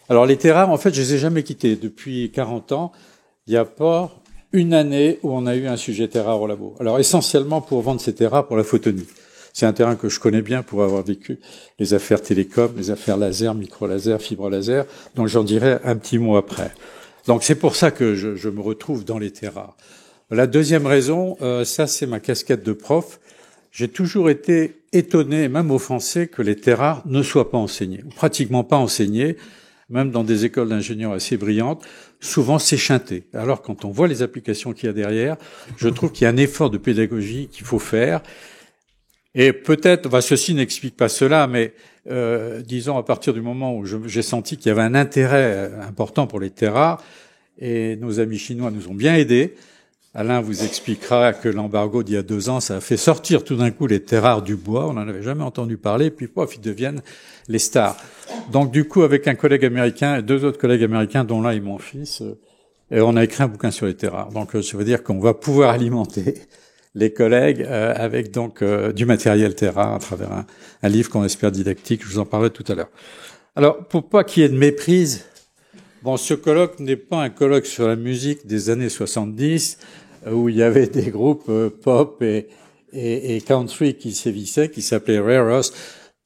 Alors les terres rares, en fait, je les ai jamais quittés. Depuis 40 ans, il n'y a pas une année où on a eu un sujet terre rare au labo. Alors essentiellement pour vendre ces terres rares pour la photonie. C'est un terrain que je connais bien pour avoir vécu les affaires télécom, les affaires laser, micro-laser, fibre laser, donc j'en dirai un petit mot après. Donc c'est pour ça que je me retrouve dans les terres rares. La deuxième raison, ça c'est ma casquette de prof. J'ai toujours été étonné, même offensé, que les terres rares ne soient pas enseignées, ou pratiquement pas enseignées, même dans des écoles d'ingénieurs assez brillantes. Souvent c'est chanté. Alors quand on voit les applications qu'il y a derrière, je trouve qu'il y a un effort de pédagogie qu'il faut faire. Et peut-être, ceci n'explique pas cela, mais disons à partir du moment où j'ai senti qu'il y avait un intérêt important pour les terres rares, et nos amis chinois nous ont bien aidés. Alain vous expliquera que l'embargo d'il y a 2 ans, ça a fait sortir tout d'un coup les terres rares du bois, on n'en avait jamais entendu parler, puis pof, ils deviennent les stars. Donc du coup, avec un collègue américain et 2 autres collègues américains, dont l'un est mon fils, et on a écrit un bouquin sur les terres rares. Donc ça veut dire qu'on va pouvoir alimenter les collègues avec donc du matériel terre rare à travers un livre qu'on espère didactique, je vous en parlerai tout à l'heure. Alors, pour pas qu'il y ait de méprise, ce colloque n'est pas un colloque sur la musique des années 70, où il y avait des groupes pop et country qui sévissaient, qui s'appelaient Rare Earth.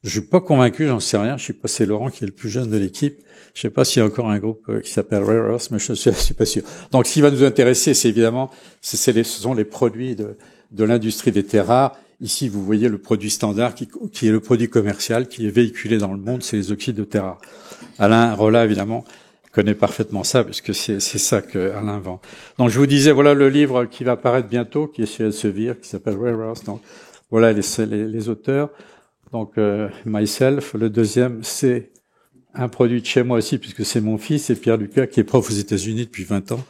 Je suis pas convaincu, j'en sais rien, je sais pas, c'est Laurent qui est le plus jeune de l'équipe. Je sais pas s'il y a encore un groupe qui s'appelle Rare Earth, mais je suis pas sûr. Donc, ce qui va nous intéresser, c'est évidemment, ce sont les produits de l'industrie des terres rares. Ici, vous voyez le produit standard qui est le produit commercial, qui est véhiculé dans le monde, c'est les oxydes de terre rares. Alain Rolla, évidemment, connaît parfaitement ça, puisque c'est ça que Alain vend. Donc, je vous disais, voilà le livre qui va apparaître bientôt, qui est chez Elsevier, qui s'appelle Rare Earth. Donc, voilà les auteurs. Donc, Myself. Le deuxième, c'est un produit de chez moi aussi, puisque c'est mon fils, et Pierre Lucas, qui est prof aux États-Unis depuis 20 ans.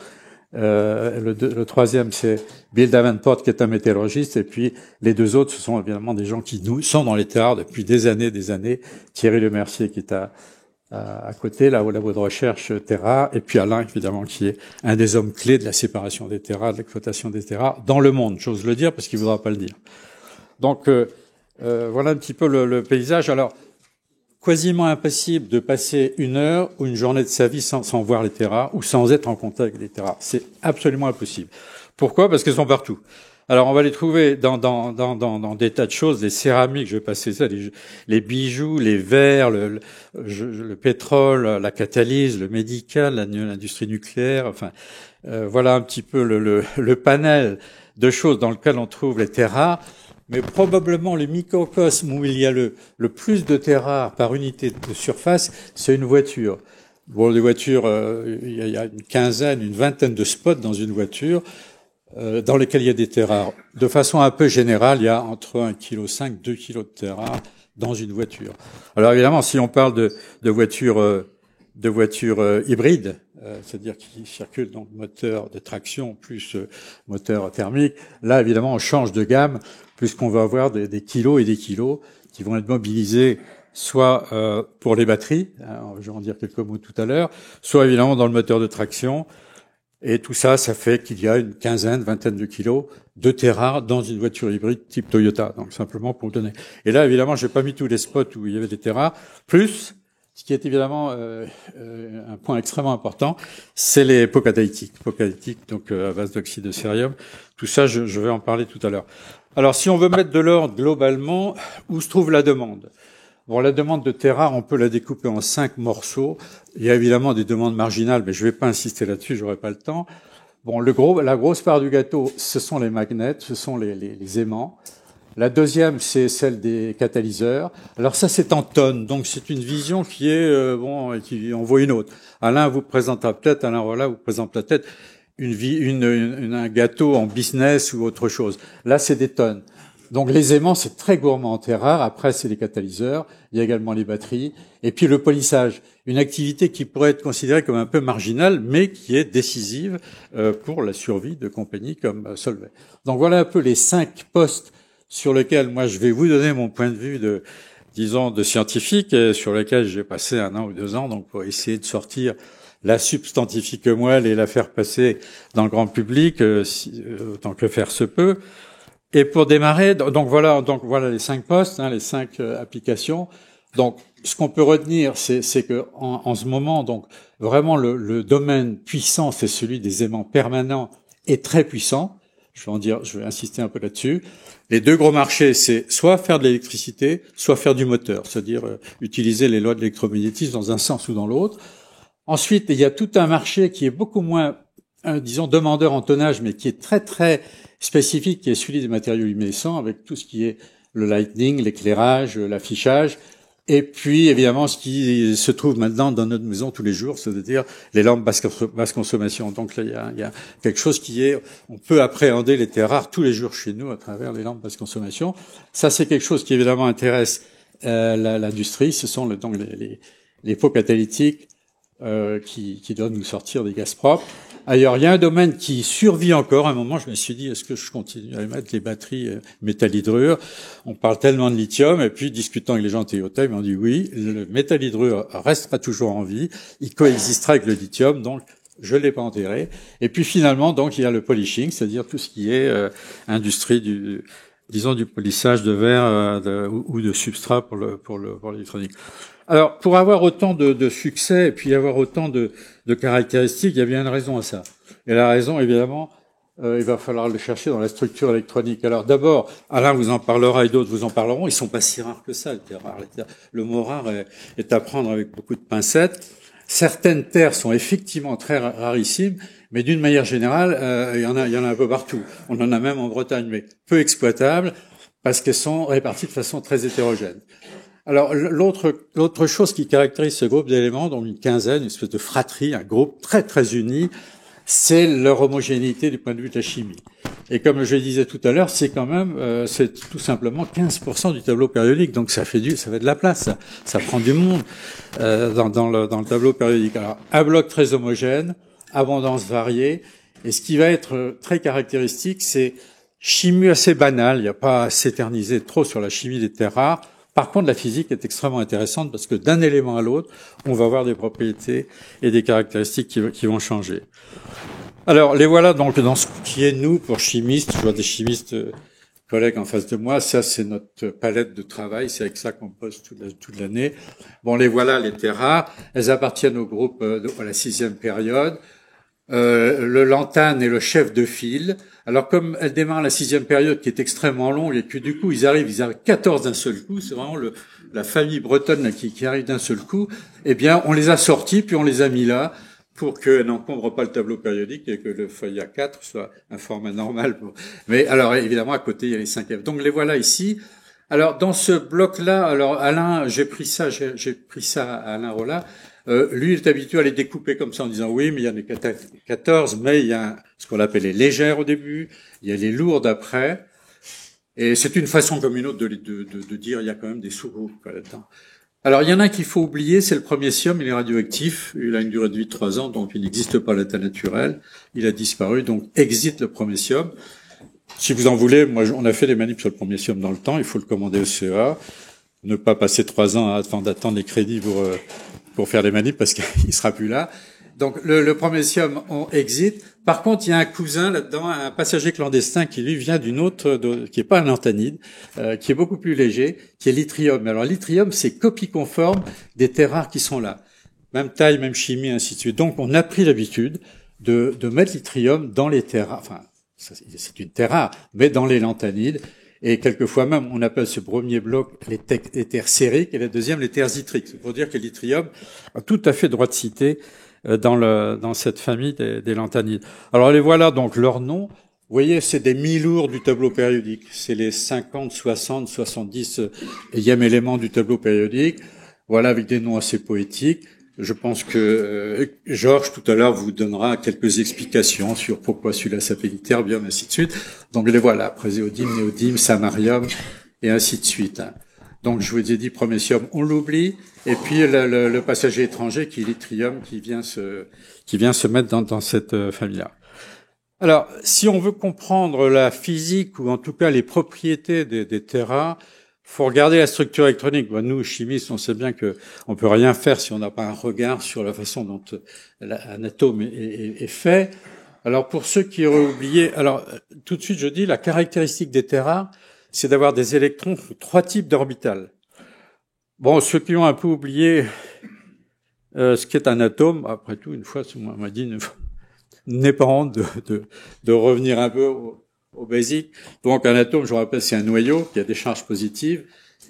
Le troisième, c'est Bill Davenport, qui est un météorologiste, et puis les 2 autres, ce sont évidemment des gens qui nous sont dans les terres rares depuis des années. Thierry Lemercier, qui est à côté, là, au labo de recherche terres rares, et puis Alain, évidemment, qui est un des hommes clés de la séparation des terres rares, de l'exploitation des terres rares dans le monde. J'ose le dire, parce qu'il ne voudra pas le dire. Donc, voilà un petit peu le paysage. Alors, quasiment impossible de passer 1 heure ou une journée de sa vie sans voir les terres rares ou sans être en contact avec les terres rares. C'est absolument impossible. Pourquoi? Parce qu'elles sont partout. Alors, on va les trouver dans des tas de choses, les céramiques, je vais passer ça, les bijoux, les verres, le pétrole, la catalyse, le médical, l'industrie nucléaire, enfin, voilà un petit peu le panel de choses dans lequel on trouve les terres rares. Mais probablement le microcosme où il y a le plus de terres rares par unité de surface, c'est une voiture. Bon, les voitures, il y a une vingtaine de spots dans une voiture dans lesquels il y a des terres rares. De façon un peu générale, il y a entre 1,5 kg, 2 kg de terres rares dans une voiture. Alors évidemment, si on parle de voitures hybrides, c'est-à-dire qui circulent donc moteur de traction plus moteur thermique, là évidemment on change de gamme puisqu'on va avoir des kilos et des kilos qui vont être mobilisés soit pour les batteries, je vais en dire quelques mots tout à l'heure, soit évidemment dans le moteur de traction. Et tout ça, ça fait qu'il y a une vingtaine de kilos de terres rares dans une voiture hybride type Toyota. Donc simplement pour vous donner. Et là, évidemment, j'ai pas mis tous les spots où il y avait des terres rares. Plus, ce qui est évidemment un point extrêmement important, c'est les pots catalytiques. Pots catalytiques, donc à base d'oxyde de cérium. Tout ça, je vais en parler tout à l'heure. Alors, si on veut mettre de l'ordre globalement, où se trouve la demande? Bon, la demande de terres rares, on peut la découper en 5 morceaux. Il y a évidemment des demandes marginales, mais je ne vais pas insister là-dessus, j'aurai pas le temps. Bon, la grosse part du gâteau, ce sont les magnets, ce sont les aimants. La deuxième, c'est celle des catalyseurs. Alors ça, c'est en tonnes, donc c'est une vision qui est qui en vaut une autre. Alain vous présentera peut-être, Alain Rolla vous présentera peut-être un gâteau en business ou autre chose. Là, c'est des tonnes. Donc les aimants, c'est très gourmand en terres rares. Après, c'est les catalyseurs. Il y a également les batteries. Et puis le polissage, une activité qui pourrait être considérée comme un peu marginale, mais qui est décisive pour la survie de compagnies comme Solvay. Donc voilà un peu les 5 postes sur lesquels moi je vais vous donner mon point de vue de scientifique, et sur lesquels j'ai passé 1 an ou 2 ans, donc pour essayer de sortir la substantifique moelle et la faire passer dans le grand public, autant que faire se peut. Et pour démarrer, donc voilà les 5 postes, les 5 applications. Donc, ce qu'on peut retenir, c'est que en ce moment, donc vraiment le domaine puissant, c'est celui des aimants permanents et très puissants. Je vais insister un peu là-dessus. Les deux gros marchés, c'est soit faire de l'électricité, soit faire du moteur, c'est-à-dire utiliser les lois de l'électromagnétisme dans un sens ou dans l'autre. Ensuite, il y a tout un marché qui est beaucoup moins, disons, demandeur en tonnage, mais qui est très très spécifique, qui est celui des matériaux luminescents, avec tout ce qui est le lighting, l'éclairage, l'affichage. Et puis, évidemment, ce qui se trouve maintenant dans notre maison tous les jours, c'est-à-dire les lampes basse consommation. Donc là, il y a quelque chose on peut appréhender les terres rares tous les jours chez nous à travers les lampes basse consommation. Ça, c'est quelque chose qui évidemment intéresse l'industrie. Ce sont donc les pots catalytiques qui doivent nous sortir des gaz propres. Ailleurs, il y a un domaine qui survit encore. À un moment, je me suis dit, est-ce que je continue à mettre les batteries métal-hydrure? On parle tellement de lithium, et puis discutant avec les gens de Toyota, ils m'ont dit oui, le métal-hydrure restera toujours en vie, il coexistera avec le lithium, donc je l'ai pas enterré. Et puis finalement, donc il y a le polishing, c'est-à-dire tout ce qui est industrie du polissage de verre ou de substrat pour l'électronique. Alors, pour avoir autant de succès et puis avoir autant de caractéristiques, il y a bien une raison à ça. Et la raison, évidemment, il va falloir le chercher dans la structure électronique. Alors d'abord, Alain vous en parlera et d'autres vous en parleront, ils sont pas si rares que ça, les terres rares. Le mot rare est à prendre avec beaucoup de pincettes. Certaines terres sont effectivement très rarissimes, mais d'une manière générale, il y en a un peu partout. On en a même en Bretagne, mais peu exploitables, parce qu'elles sont réparties de façon très hétérogène. Alors, l'autre chose qui caractérise ce groupe d'éléments, donc une quinzaine, une espèce de fratrie, un groupe très très uni, c'est leur homogénéité du point de vue de la chimie. Et comme je le disais tout à l'heure, c'est quand même, c'est tout simplement 15% du tableau périodique, donc ça fait de la place, ça prend du monde dans le tableau périodique. Alors, un bloc très homogène, abondance variée, et ce qui va être très caractéristique, c'est chimie assez banale, il n'y a pas à s'éterniser trop sur la chimie des terres rares. Par contre, la physique est extrêmement intéressante parce que d'un élément à l'autre, on va avoir des propriétés et des caractéristiques qui vont changer. Alors, les voilà donc dans ce qui est nous pour chimistes. Je vois des chimistes collègues en face de moi. Ça, c'est notre palette de travail. C'est avec ça qu'on pose toute l'année. Bon, les voilà, les terres rares. Elles appartiennent au groupe à la 6e période. Le lantane est le chef de file. Alors comme elle démarre la 6e période qui est extrêmement longue et que du coup ils arrivent 14 d'un seul coup, c'est vraiment la famille bretonne là, qui arrive d'un seul coup, eh bien on les a sortis puis on les a mis là pour qu'elle n'encombre pas le tableau périodique et que le feuille A4 soit un format normal. Mais alors évidemment à côté il y a les 5e. Donc les voilà ici. Alors dans ce bloc-là, alors Alain, j'ai pris ça à Alain Rollat. Lui, il est habitué à les découper comme ça en disant oui, mais il y en a 14, mais il y a ce qu'on appelle les légères au début, il y a les lourdes après, et c'est une façon comme une autre de dire il y a quand même des sous-groupes là-dedans. Alors il y en a un qu'il faut oublier, c'est le prométhium, il est radioactif, il a une durée de vie de 3 ans, donc il n'existe pas à l'état naturel, il a disparu, donc exit le prométhium. Si vous en voulez, moi on a fait des manips sur le prométhium dans le temps, il faut le commander au CEA, ne pas passer 3 ans avant d'attendre les crédits pour faire les manips parce qu'il sera plus là. Donc le prométhium, on exit. Par contre, il y a un cousin là-dedans, un passager clandestin qui lui vient d'une autre, qui est pas un lanthanide, qui est beaucoup plus léger, qui est l'yttrium. Alors l'yttrium, c'est copie conforme des terres rares qui sont là. Même taille, même chimie, ainsi de suite. Donc on a pris l'habitude de mettre l'yttrium dans les terres rares. Enfin, c'est une terre rare, mais dans les lanthanides. Et quelquefois même, on appelle ce premier bloc les terres sériques et le deuxième les terres yttriques. C'est pour dire que l'yttrium a tout à fait droit de citer dans cette famille des lanthanides. Alors les voilà donc leurs noms. Vous voyez, c'est des mi-lourds du tableau périodique. C'est les 50, 60, 70 e éléments du tableau périodique. Voilà, avec des noms assez poétiques. Je pense que Georges, tout à l'heure, vous donnera quelques explications sur pourquoi celui-là s'appelle ytterbium, ainsi de suite. Donc les voilà, praséodyme, néodyme, samarium, et ainsi de suite. Donc je vous ai dit prométhium, on l'oublie, et puis le passager étranger qui est l'yttrium, qui vient se mettre dans cette famille-là. Alors, si on veut comprendre la physique, ou en tout cas les propriétés des terres rares, faut regarder la structure électronique. Bon, nous, chimistes, on sait bien que on peut rien faire si on n'a pas un regard sur la façon dont un atome est fait. Alors, pour ceux qui auraient oublié, alors tout de suite, je dis la caractéristique des terres rares, c'est d'avoir des électrons sous 3 types d'orbitales. Bon, ceux qui ont un peu oublié ce qu'est un atome, après tout, une fois, on m'a dit, n'est pas honte de revenir un peu au basique. Donc, un atome, je vous rappelle, c'est un noyau qui a des charges positives,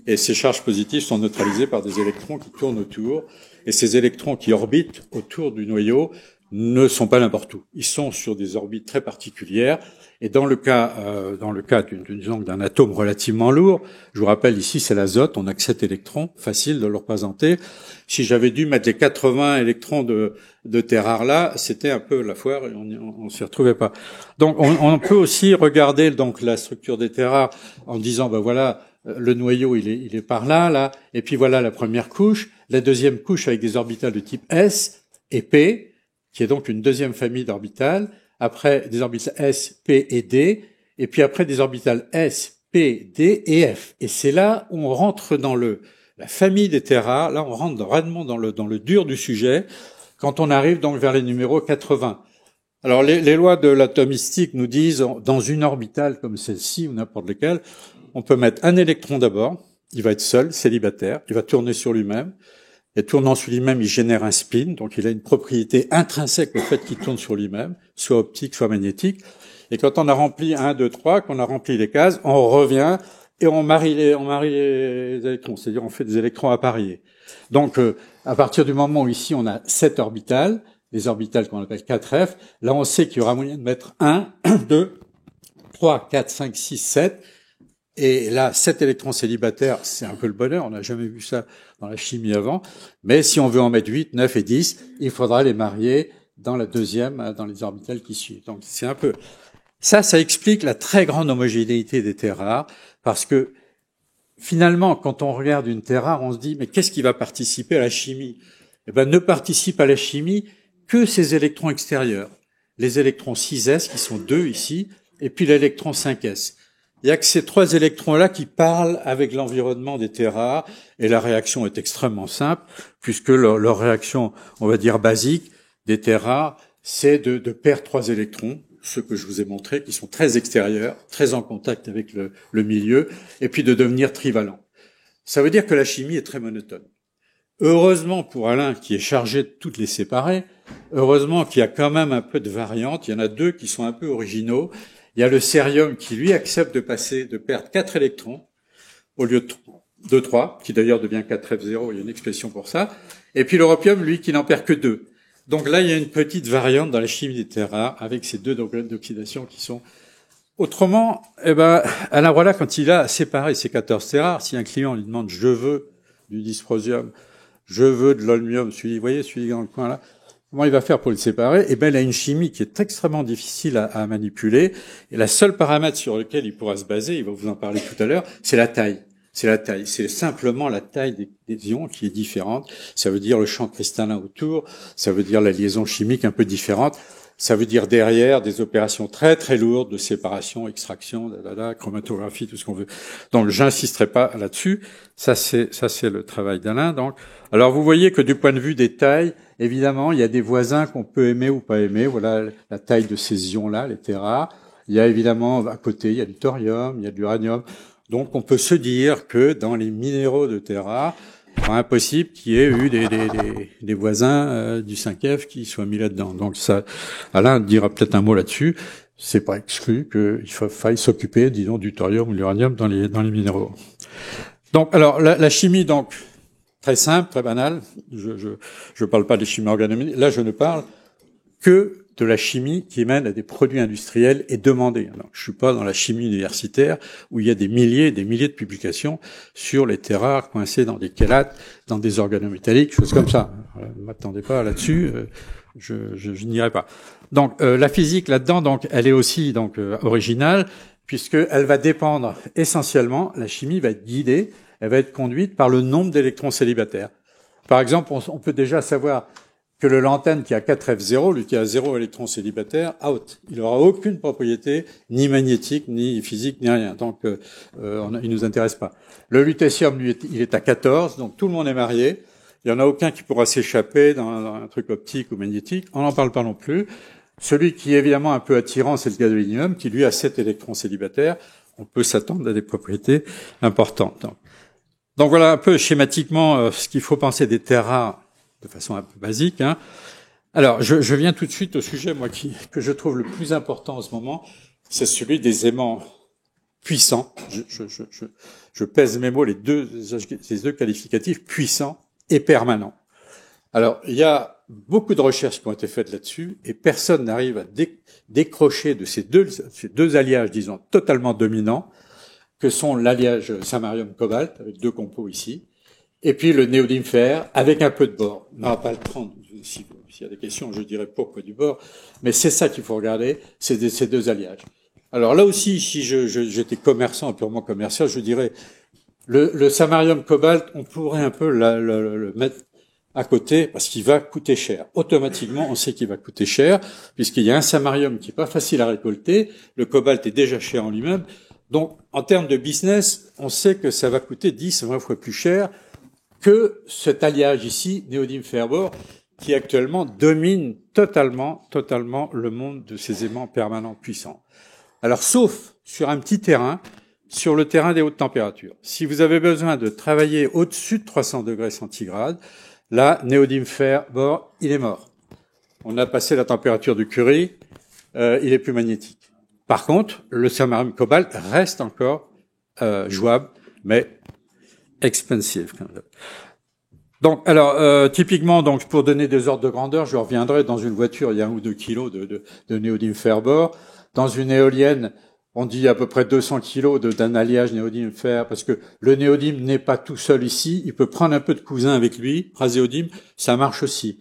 et ces charges positives sont neutralisées par des électrons qui tournent autour, et ces électrons qui orbitent autour du noyau ne sont pas n'importe où. Ils sont sur des orbites très particulières, et dans le cas d'un atome relativement lourd, je vous rappelle ici c'est l'azote, on a que 7 électrons, facile de le représenter. Si j'avais dû mettre les 80 électrons de terre rare là, c'était un peu la foire et on s'y retrouvait pas. Donc on peut aussi regarder donc la structure des terres rares en disant ben voilà, le noyau il est par là, et puis voilà la première couche, la deuxième couche avec des orbitales de type S et P, qui est donc une deuxième famille d'orbitales. Après des orbitales S, P et D, et puis après des orbitales S, P, D et F. Et c'est là où on rentre dans la famille des terres rares, là on rentre vraiment dans le dur du sujet, quand on arrive donc vers les numéros 80. Alors les lois de l'atomistique nous disent, dans une orbitale comme celle-ci, ou n'importe laquelle, on peut mettre un électron d'abord, il va être seul, célibataire, il va tourner sur lui-même, et tournant sur lui-même, il génère un spin, donc il a une propriété intrinsèque au fait qu'il tourne sur lui-même, soit optique, soit magnétique. Et quand on a rempli 1, 2, 3, qu'on a rempli les cases, on revient et on marie les électrons, c'est-à-dire on fait des électrons appariés. Donc à partir du moment où ici on a 7 orbitales, les orbitales qu'on appelle 4F, là on sait qu'il y aura moyen de mettre 1, 2, 3, 4, 5, 6, 7, et là, 7 électrons célibataires, c'est un peu le bonheur, on n'a jamais vu ça dans la chimie avant, mais si on veut en mettre 8, 9 et 10, il faudra les marier dans la deuxième, dans les orbitales qui suivent. Donc c'est un peu... Ça explique la très grande homogénéité des terres rares, parce que finalement, quand on regarde une terre rare, on se dit, mais qu'est-ce qui va participer à la chimie? Eh ben, ne participe à la chimie que ces électrons extérieurs. Les électrons 6s, qui sont 2 ici, et puis l'électron 5s. Il y a que ces 3 électrons-là qui parlent avec l'environnement des terres rares, et la réaction est extrêmement simple, puisque leur réaction, on va dire basique, des terres rares, c'est de perdre 3 électrons, ceux que je vous ai montrés, qui sont très extérieurs, très en contact avec le milieu, et puis de devenir trivalents. Ça veut dire que la chimie est très monotone. Heureusement pour Alain, qui est chargé de toutes les séparer, heureusement qu'il y a quand même un peu de variantes, il y en a 2 qui sont un peu originaux. Il y a le cérium qui, lui, accepte de perdre 4 électrons au lieu de 3, qui d'ailleurs devient 4F0, il y a une expression pour ça. Et puis l'europium, lui, qui n'en perd que 2. Donc là, il y a une petite variante dans la chimie des terres rares avec ces 2 degrés d'oxydation qui sont... Autrement, Alain Brolla, quand il a séparé ces 14 terres rares, si un client lui demande « je veux du dysprosium, je veux de l'holmium », vous voyez, celui dans le coin là, comment il va faire pour le séparer? Eh ben, il a une chimie qui est extrêmement difficile à manipuler. Et la seule paramètre sur lequel il pourra se baser, il va vous en parler tout à l'heure, c'est la taille. C'est la taille. C'est simplement la taille des ions qui est différente. Ça veut dire le champ cristallin autour. Ça veut dire la liaison chimique un peu différente. Ça veut dire derrière des opérations très très lourdes de séparation, extraction, chromatographie, tout ce qu'on veut. Donc j'insisterai pas là-dessus. Ça c'est le travail d'Alain. Donc, alors vous voyez que du point de vue des tailles, évidemment, il y a des voisins qu'on peut aimer ou pas aimer. Voilà la taille de ces ions-là, les terres rares. Il y a évidemment à côté, il y a du thorium, il y a de l'uranium. Donc on peut se dire que dans les minéraux de terres rares, c'est impossible qu'il y ait eu des voisins du 5F qui soient mis là-dedans. Donc ça, Alain dira peut-être un mot là-dessus. C'est pas exclu qu'il faille s'occuper, disons, du thorium ou de l'uranium dans les minéraux. Donc, alors la chimie, donc très simple, très banale. Je parle pas des chimies organométriques. Là, je ne parle que de la chimie qui mène à des produits industriels et demandés. Alors, je suis pas dans la chimie universitaire où il y a des milliers et des milliers de publications sur les terres rares coincées dans des chélates, dans des organométalliques, choses comme ça. Ne m'attendez pas là-dessus, je n'irai pas. Donc la physique là-dedans, donc elle est aussi donc originale puisqu'elle va dépendre essentiellement, la chimie va être guidée, elle va être conduite par le nombre d'électrons célibataires. Par exemple, on peut déjà savoir que le lantane qui a 4F0, lui qui a 0 électron célibataire, out. Il n'aura aucune propriété, ni magnétique, ni physique, ni rien. Donc, il nous intéresse pas. Le lutécium, lui, il est à 14, donc tout le monde est marié. Il y en a aucun qui pourra s'échapper dans un truc optique ou magnétique. On n'en parle pas non plus. Celui qui est évidemment un peu attirant, c'est le gadolinium, qui lui a 7 électrons célibataires. On peut s'attendre à des propriétés importantes. Donc voilà un peu schématiquement ce qu'il faut penser des terres rares de façon un peu basique. Hein. Alors, je viens tout de suite au sujet, moi, que je trouve le plus important en ce moment, c'est celui des aimants puissants. Je pèse mes mots, les deux qualificatifs, puissants et permanents. Alors, il y a beaucoup de recherches qui ont été faites là-dessus, et personne n'arrive à décrocher de ces deux alliages, disons, totalement dominants, que sont l'alliage samarium-cobalt, avec 2 compos ici, et puis le néodyme-fer, avec un peu de bore. On n'aura pas le temps, s'il y a des questions, je dirais pourquoi du bore, mais c'est ça qu'il faut regarder, c'est ces 2 alliages. Alors là aussi, si j'étais commerçant, purement commercial, je dirais, le samarium-cobalt, on pourrait un peu le mettre à côté, parce qu'il va coûter cher. Automatiquement, on sait qu'il va coûter cher, puisqu'il y a un samarium qui est pas facile à récolter, le cobalt est déjà cher en lui-même, donc en termes de business, on sait que ça va coûter 10 à 20 fois plus cher que cet alliage ici, néodyme-fer-bore, qui actuellement domine totalement le monde de ces aimants permanents puissants. Alors, sauf sur un petit terrain, sur le terrain des hautes températures. Si vous avez besoin de travailler au-dessus de 300 degrés centigrades, là, néodyme-fer-bore, il est mort. On a passé la température du Curie, il est plus magnétique. Par contre, le samarium-cobalt reste encore jouable, mais expensive. Donc, alors, typiquement, donc pour donner des ordres de grandeur, je reviendrai dans une voiture, il y a 1 ou 2 kilos de néodyme-fer-bore. Dans une éolienne, on dit à peu près 200 kilos d'un alliage néodyme-fer, parce que le néodyme n'est pas tout seul ici, il peut prendre un peu de cousin avec lui, praséodyme, ça marche aussi.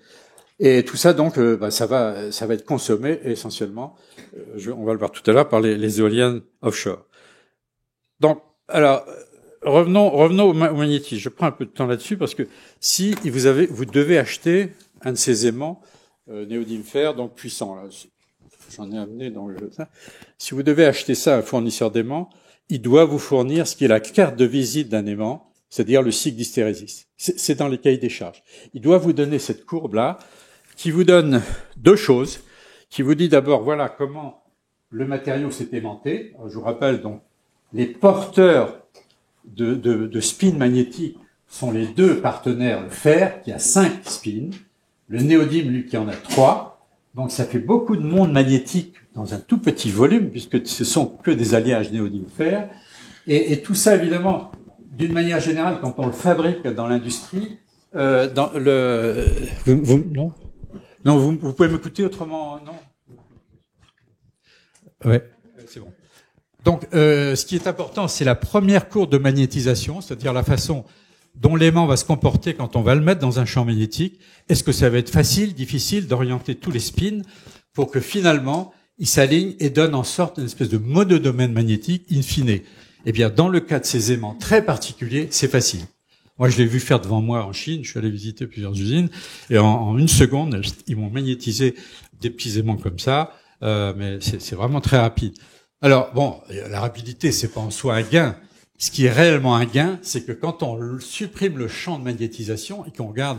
Et tout ça, donc, ça va être consommé essentiellement, on va le voir tout à l'heure, par les éoliennes offshore. Donc, alors, revenons au magnétisme. Je prends un peu de temps là-dessus parce que si vous devez acheter un de ces aimants néodyme-fer, donc puissant. Là, j'en ai amené dans le. Si vous devez acheter ça à un fournisseur d'aimants, il doit vous fournir ce qui est la carte de visite d'un aimant, c'est-à-dire le cycle d'hystérésis. C'est dans les cahiers des charges. Il doit vous donner cette courbe-là, qui vous donne 2 choses, qui vous dit d'abord, voilà comment le matériau s'est aimanté. Alors, je vous rappelle donc, les porteurs de spin magnétique sont les 2 partenaires, le fer, qui a 5 spins, le néodyme, lui, qui en a 3. Donc, ça fait beaucoup de monde magnétique dans un tout petit volume, puisque ce sont que des alliages néodyme-fer. Et tout ça, évidemment, d'une manière générale, quand on le fabrique dans l'industrie, dans le... Non, vous pouvez m'écouter autrement, non? Ouais, c'est bon. Donc, ce qui est important, c'est la première courbe de magnétisation, c'est-à-dire la façon dont l'aimant va se comporter quand on va le mettre dans un champ magnétique. Est-ce que ça va être facile, difficile d'orienter tous les spins pour que finalement, il s'aligne et donne en sorte une espèce de monodomaine magnétique in fine? Eh bien, dans le cas de ces aimants très particuliers, c'est facile. Moi, je l'ai vu faire devant moi en Chine. Je suis allé visiter plusieurs usines et en 1 seconde, ils m'ont magnétisé des petits aimants comme ça. Mais c'est vraiment très rapide. Alors, bon, la rapidité, c'est pas en soi un gain. Ce qui est réellement un gain, c'est que quand on supprime le champ de magnétisation et qu'on regarde,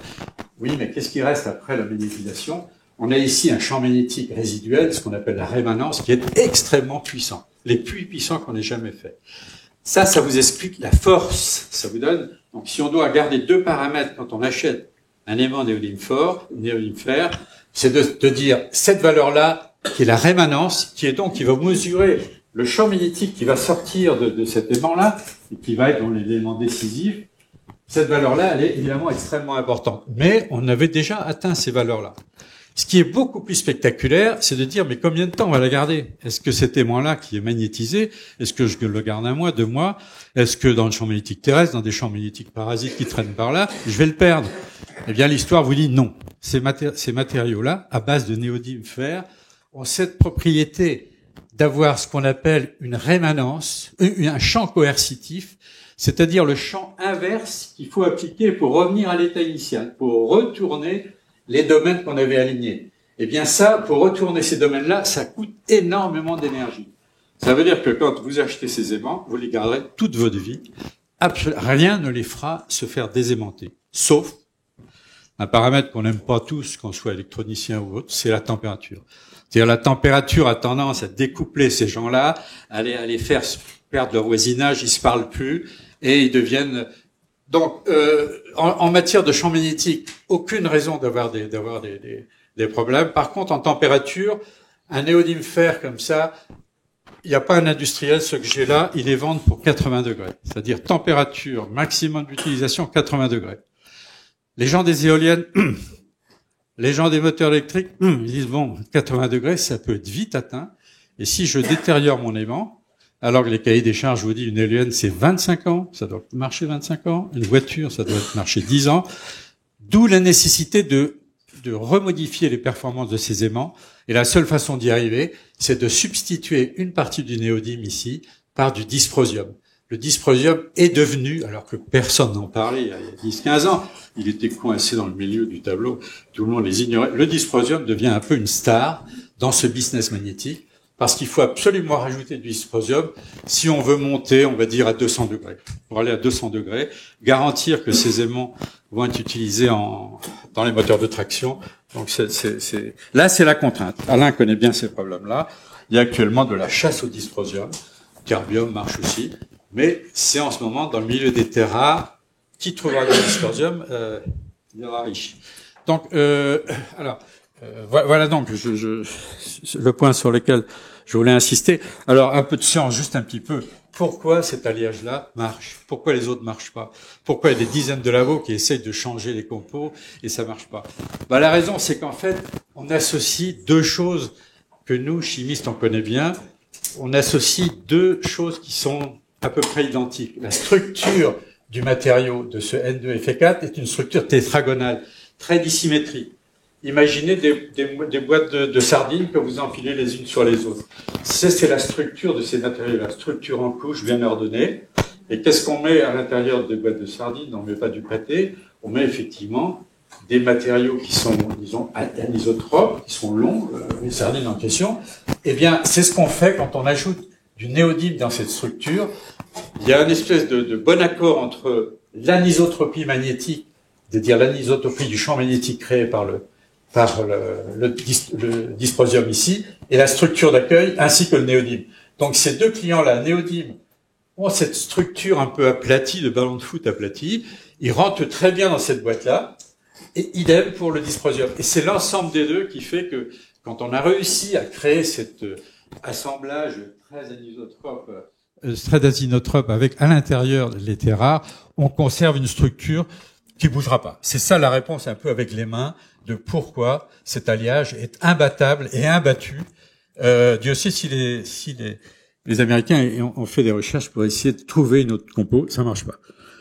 oui, mais qu'est-ce qui reste après la magnétisation? On a ici un champ magnétique résiduel, ce qu'on appelle la rémanence, qui est extrêmement puissant. Les plus puissants qu'on ait jamais fait. Ça vous explique la force, ça vous donne. Donc, si on doit garder 2 paramètres quand on achète un aimant néodyme-fer, c'est de dire cette valeur-là, qui est la rémanence, qui va mesurer le champ magnétique qui va sortir de cet aimant-là, et qui va être dans l'élément décisif. Cette valeur-là, elle est évidemment extrêmement importante. Mais on avait déjà atteint ces valeurs-là. Ce qui est beaucoup plus spectaculaire, c'est de dire, mais combien de temps on va la garder? Est-ce que cet aimant-là qui est magnétisé, est-ce que je le garde 1 mois, 2 mois? Est-ce que dans le champ magnétique terrestre, dans des champs magnétiques parasites qui traînent par là, je vais le perdre? Eh bien, l'histoire vous dit non. Ces matériaux-là, à base de néodyme-fer, ont cette propriété d'avoir ce qu'on appelle une rémanence, un champ coercitif, c'est-à-dire le champ inverse qu'il faut appliquer pour revenir à l'état initial, pour retourner les domaines qu'on avait alignés. Eh bien ça, pour retourner ces domaines-là, ça coûte énormément d'énergie. Ça veut dire que quand vous achetez ces aimants, vous les garderez toute votre vie. Rien ne les fera se faire désaimanter. Sauf un paramètre qu'on n'aime pas tous, qu'on soit électronicien ou autre, c'est la température. C'est-à-dire la température a tendance à découpler ces gens-là, à les faire perdre leur voisinage, ils se parlent plus, et ils deviennent Donc, en matière de champ magnétique, aucune raison d'avoir des problèmes. Par contre, en température, un néodyme fer comme ça, il n'y a pas un industriel, ce que j'ai là, ils les vendent pour 80 degrés. C'est-à-dire température maximum d'utilisation 80 degrés. Les gens des éoliennes, les gens des moteurs électriques, ils disent bon, 80 degrés, ça peut être vite atteint. Et si je détériore mon aimant, alors que les cahiers des charges vous disent une éolienne c'est 25 ans, ça doit marcher 25 ans. Une voiture, ça doit marcher 10 ans. D'où la nécessité de remodifier les performances de ces aimants. Et la seule façon d'y arriver, c'est de substituer une partie du néodyme ici par du dysprosium. Le dysprosium est devenu, alors que personne n'en parlait il y a 10-15 ans, il était coincé dans le milieu du tableau, tout le monde les ignorait. Le dysprosium devient un peu une star dans ce business magnétique, parce qu'il faut absolument rajouter du dysprosium si on veut monter, on va dire, à 200 degrés. Pour aller à 200 degrés, garantir que ces aimants vont être utilisés dans les moteurs de traction. Donc là, c'est la contrainte. Alain connaît bien ces problèmes-là. Il y a actuellement de la chasse au dysprosium. Terbium marche aussi. Mais c'est en ce moment, dans le milieu des terres rares, qui trouvera du dysprosium, il y aura riche. Donc, voilà donc le point sur lequel je voulais insister. Alors, un peu de science, juste un petit peu. Pourquoi cet alliage-là marche? Pourquoi les autres marchent pas? Pourquoi il y a des dizaines de labos qui essayent de changer les compos et ça marche pas? La raison, c'est qu'en fait, on associe deux choses que nous, chimistes, on connaît bien. On associe deux choses qui sont à peu près identiques. La structure du matériau de ce N2Fe4 est une structure tétragonale, très dissymétrique. Imaginez des boîtes de sardines que vous empilez les unes sur les autres. C'est la structure de ces matériaux, la structure en couche bien ordonnée. Et qu'est-ce qu'on met à l'intérieur des boîtes de sardines? On ne met pas du pâté, on met effectivement des matériaux qui sont, disons, anisotropes, qui sont longs, les sardines en question. Eh bien, c'est ce qu'on fait quand on ajoute du néodyme dans cette structure. Il y a une espèce de bon accord entre l'anisotropie magnétique, c'est-à-dire l'anisotropie du champ magnétique créé par le dysprosium ici, et la structure d'accueil, ainsi que le néodyme. Donc ces deux clients-là, néodyme, ont cette structure un peu aplatie, de ballon de foot aplati, ils rentrent très bien dans cette boîte-là, et idem pour le dysprosium. Et c'est l'ensemble des deux qui fait que, quand on a réussi à créer cet assemblage très anisotropes avec à l'intérieur les terres rares, on conserve une structure qui bougera pas. C'est ça la réponse un peu avec les mains de pourquoi cet alliage est imbattable et imbattu. Dieu sait si les Américains ont fait des recherches pour essayer de trouver une autre compo, ça marche pas.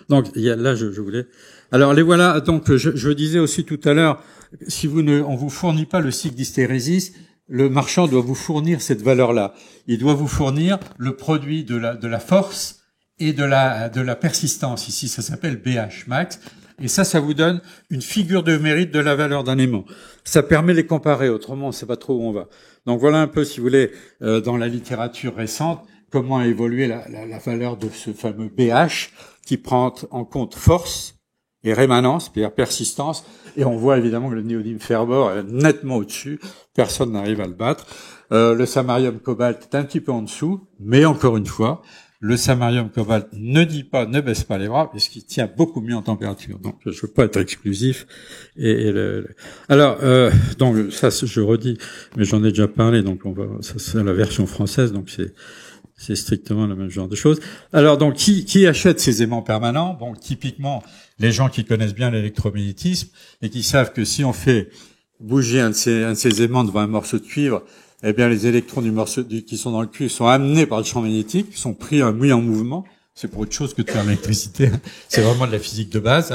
Donc là je voulais. Alors les voilà. Donc je disais aussi tout à l'heure, si on vous fournit pas le cycle d'hystérésis, le marchand doit vous fournir cette valeur-là. Il doit vous fournir le produit de la force et de la persistance. Ici, ça s'appelle BH max. Et ça vous donne une figure de mérite de la valeur d'un aimant. Ça permet de les comparer, autrement on ne sait pas trop où on va. Donc voilà un peu, si vous voulez, dans la littérature récente, comment a évolué la valeur de ce fameux BH qui prend en compte force et rémanence, c'est-à-dire persistance. Et on voit évidemment que le néodyme Ferbor est nettement au-dessus, personne n'arrive à le battre. Le samarium cobalt est un petit peu en dessous, mais encore une fois, le samarium cobalt ne baisse pas les bras, parce qu'il tient beaucoup mieux en température. Donc, je veux pas être exclusif. Alors, donc ça, je redis, mais j'en ai déjà parlé. Donc, ça c'est la version française. Donc, c'est strictement le même genre de choses. Alors, donc, qui achète ces aimants permanents? Bon, typiquement, les gens qui connaissent bien l'électromagnétisme et qui savent que si on fait bouger un de ces aimants devant un morceau de cuivre, eh bien, les électrons qui sont dans le cuivre sont amenés par le champ magnétique, sont mis en mouvement. C'est pour autre chose que de faire l'électricité. C'est vraiment de la physique de base.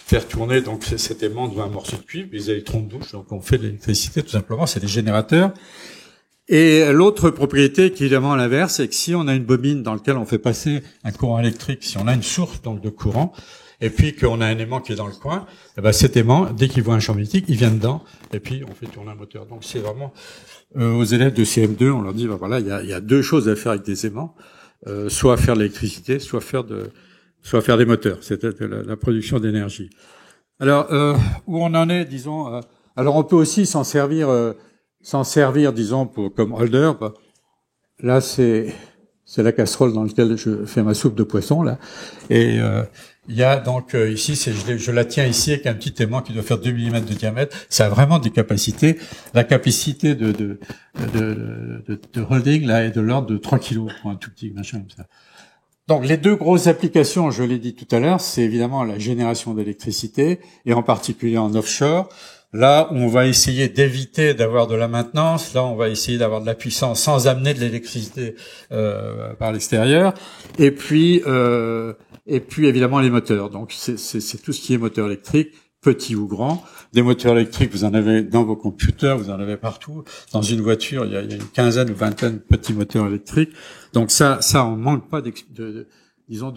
Faire tourner donc cet aimant devant un morceau de cuivre, les électrons bougent, donc on fait de l'électricité tout simplement. C'est des générateurs. Et l'autre propriété, qui est évidemment à l'inverse, c'est que si on a une bobine dans laquelle on fait passer un courant électrique, si on a une source donc de courant, et puis qu'on a un aimant qui est dans le coin, eh ben cet aimant, dès qu'il voit un champ magnétique, il vient dedans, et puis on fait tourner un moteur. Donc c'est vraiment aux élèves de CM2, on leur dit voilà, il y a deux choses à faire avec des aimants, soit faire de l'électricité, soit faire des moteurs, c'est la production d'énergie. Alors où on en est, disons, alors on peut aussi s'en servir, disons, comme holder. Là, c'est C'est la casserole dans laquelle je fais ma soupe de poisson, là. Et il y a donc ici, je la tiens ici avec un petit aimant qui doit faire 2 mm de diamètre. Ça a vraiment des capacités. La capacité de holding là est de l'ordre de 3 kg pour un tout petit machin comme ça. Donc les deux grosses applications, je l'ai dit tout à l'heure, c'est évidemment la génération d'électricité et en particulier en offshore. Là, on va essayer d'éviter d'avoir de la maintenance. Là, on va essayer d'avoir de la puissance sans amener de l'électricité par l'extérieur. Et puis évidemment les moteurs. Donc c'est tout ce qui est moteur électrique, petit ou grand. Des moteurs électriques, vous en avez dans vos computers, vous en avez partout. Dans une voiture, il y a une quinzaine ou vingtaine de petits moteurs électriques. Donc ça, on manque pas de